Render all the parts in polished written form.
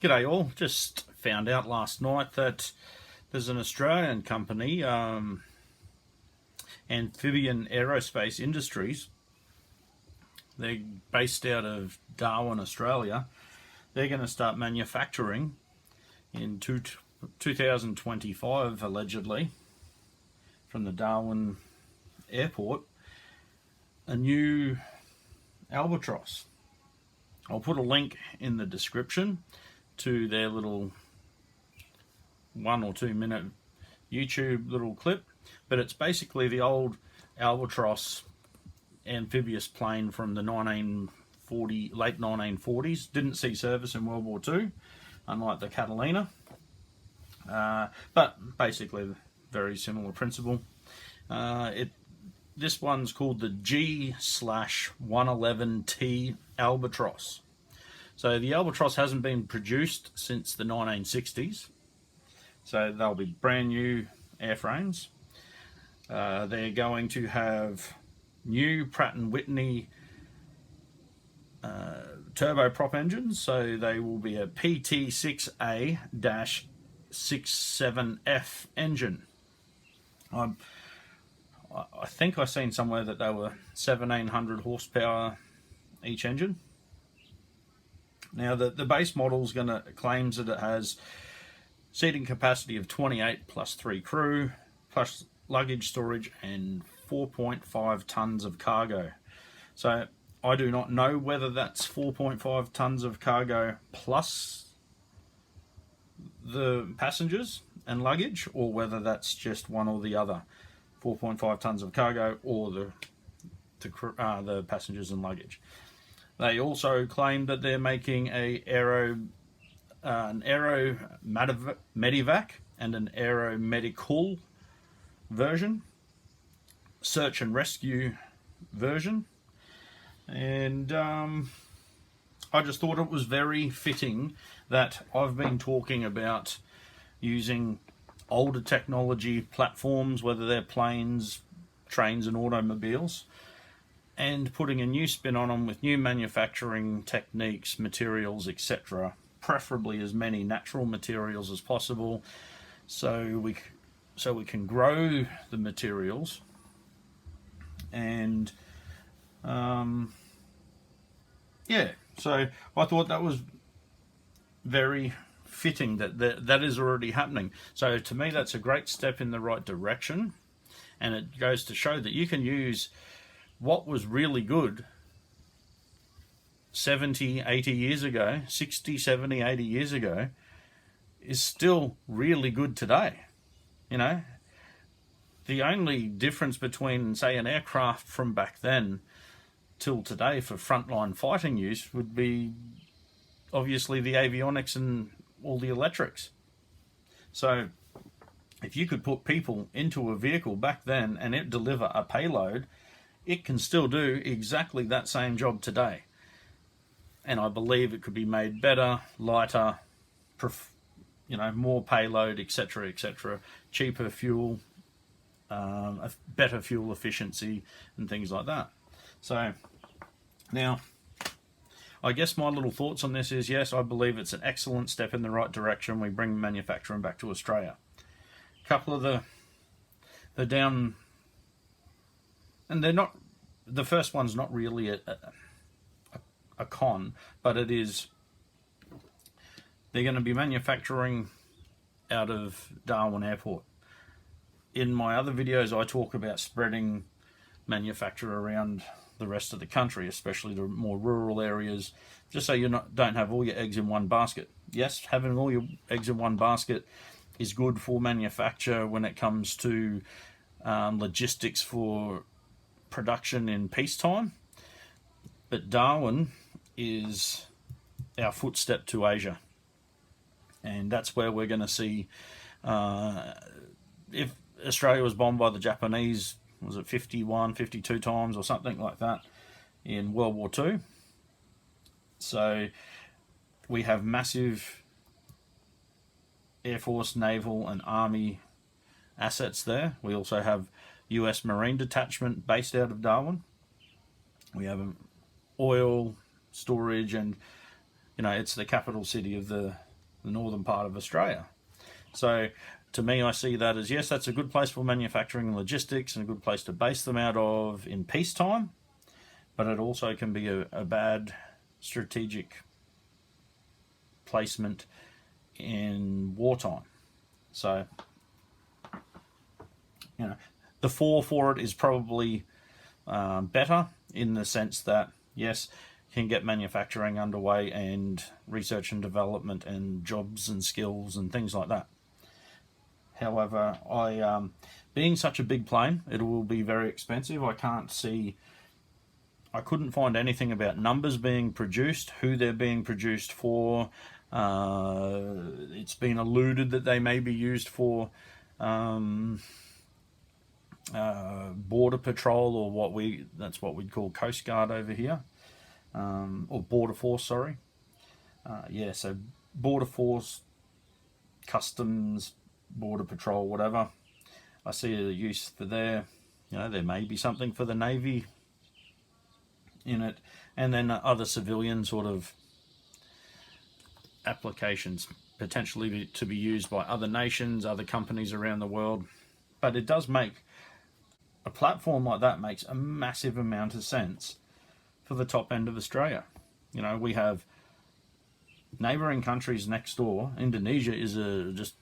G'day all, just found out last night that there's an Australian company, Amphibian Aerospace Industries. They're based out of Darwin, Australia. They're going to start manufacturing in 2025, allegedly, from the Darwin airport, a new Albatross. I'll put a link in the description to their little 1 or 2 minute YouTube little clip, but it's basically the old Albatross amphibious plane from the late 1940s. Didn't see service in World War II, unlike the Catalina, but basically very similar principle. This one's called the G-111T Albatross. So the Albatross hasn't been produced since the 1960s. So they'll be brand new airframes. They're going to have new Pratt & Whitney turboprop engines. So they will be a PT6A-67F engine. I think I seen somewhere that they were 1700 horsepower each engine. Now the base model is claims that it has seating capacity of 28 plus 3 crew, plus luggage storage and 4.5 tons of cargo. So I do not know whether that's 4.5 tons of cargo plus the passengers and luggage, or whether that's just one or the other, 4.5 tons of cargo or the passengers and luggage. They also claim that they're making an aero medivac and an aero medical version, search and rescue version, and I just thought it was very fitting that I've been talking about using older technology platforms, whether they're planes, trains and automobiles, and putting a new spin on them with new manufacturing techniques, materials, etc. Preferably as many natural materials as possible, so we can grow the materials. And yeah, so I thought that was very fitting that is already happening. So to me, that's a great step in the right direction, and it goes to show that you can use what was really good 70, 80 years ago, 60, 70, 80 years ago, is still really good today. You know, the only difference between, say, an aircraft from back then till today for frontline fighting use would be obviously the avionics and all the electrics. So if you could put people into a vehicle back then and it deliver a payload, it can still do exactly that same job today. And I believe it could be made better, lighter, more payload, etc., etc., cheaper fuel, better fuel efficiency, and things like that. So now, I guess my little thoughts on this is, yes, I believe it's an excellent step in the right direction. We bring manufacturing back to Australia. A couple of the down, and they're not. The first one's not really a con, but it is. They're going to be manufacturing out of Darwin Airport. In my other videos, I talk about spreading manufacture around the rest of the country, especially the more rural areas, just so you don't have all your eggs in one basket. Yes, having all your eggs in one basket is good for manufacture when it comes to logistics for production in peacetime, but Darwin is our footstep to Asia, and that's where we're going to see, if Australia was bombed by the Japanese, was it 51, 52 times or something like that in World War II. So we have massive Air Force, Naval and Army assets there. We also have US Marine Detachment based out of Darwin. We have oil storage, and it's the capital city of the the northern part of Australia. So to me, I see that as, yes, that's a good place for manufacturing and logistics and a good place to base them out of in peacetime, but it also can be a bad strategic placement in wartime. So, you know, the for it is probably better in the sense that, yes, can get manufacturing underway and research and development and jobs and skills and things like that. However, being such a big plane, it will be very expensive. I couldn't find anything about numbers being produced, who they're being produced for. It's been alluded that they may be used for border patrol, or that's what we'd call Coast Guard over here, or Border Force, sorry. Yeah, so Border Force, Customs, Border Patrol, whatever. I see a use for there. There may be something for the Navy in it, and then other civilian sort of applications potentially to be used by other nations, other companies around the world. But it does make a platform like that makes a massive amount of sense for the top end of Australia. We have neighbouring countries next door. Indonesia is just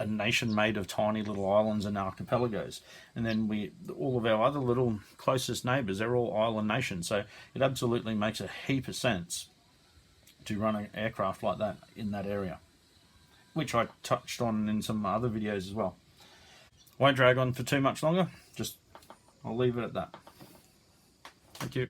a nation made of tiny little islands and archipelagos, and then all of our other little closest neighbours, they're all island nations. So it absolutely makes a heap of sense to run an aircraft like that in that area, which I touched on in some other videos as well. Won't drag on for too much longer, I'll leave it at that. Thank you.